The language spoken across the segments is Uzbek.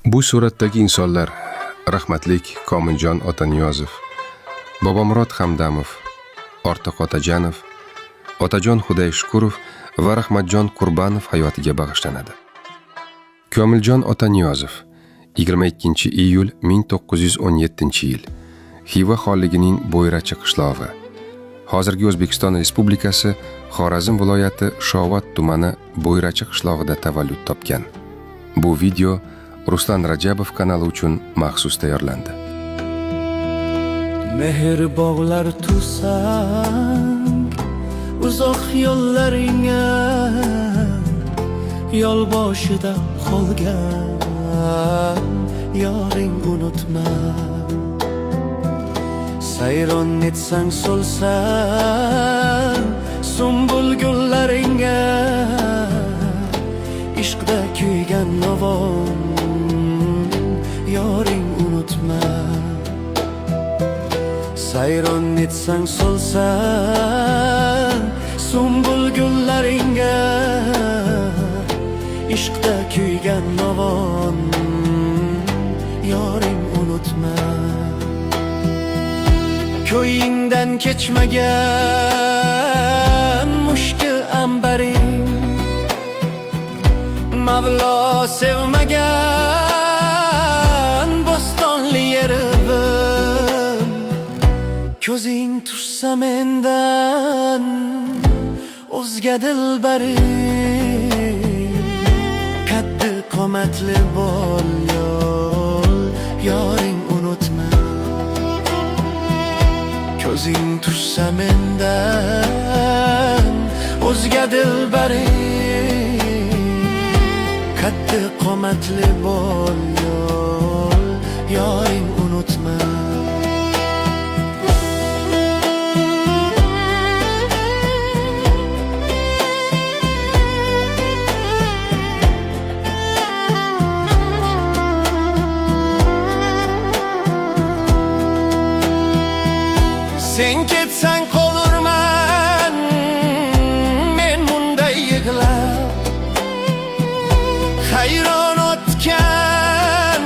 Bu suratdagi insonlar rahmatlik Komiljon Otaniyozov, Bobomurod Hamdamov, Ortiq Otajanov, Otajon Xudayshukurov va Rahmatjon Qurbanov hayotiga bag'ishlanadi. Komiljon Otaniyozov 22 iyul 1917 yil Xiva xonligining Bo'yrachi qishlog'i, hozirgi O'zbekiston Respublikasi Xorazm viloyati Shovot tumani Bo'yrachi qishlog'ida tavallud topgan. Bu video Ruslan Rajabov kanali uchun maxsus tayyorlandi. Mehr bog'lar tursang uzoq yo'llaringga, yo'l boshida qolgan yoring unutma. Sayron etsang so'lsang sumbul gullaringga, ishqda kuygan novon yoring unutma. Sayron etsang so'lsang sumbul gullaringga, ishqda kuygan novon yoring unutma. Ko'yingdan kechmagan mushkil ambaring, Mavlo sevmagan bo'stonli yerim. Ko'zing tushsa mendan o'zga dilbaring, qaddi qomatli bo'l yoring unutma. Ko'zing tushsa mendan o'zga dilbaring, qaddi qomatli bo'l yoring unutma. Sen ketsang qolurman men bunday yig'lab, hayron o'tgan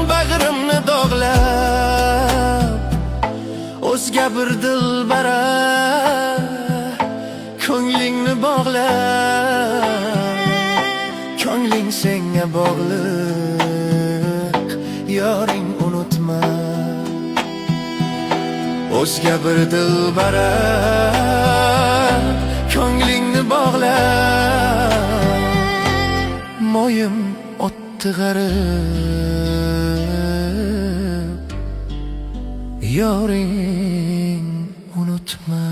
bag'rimni dog'lab. O'zga bir dilbara ko'nglingni bog'lab, ko'ngling senga bog'liq yoring unutma. O'zga bir dilbara ko'nglingni bog'lab, moyim o'tdi g'arib yoring unutma.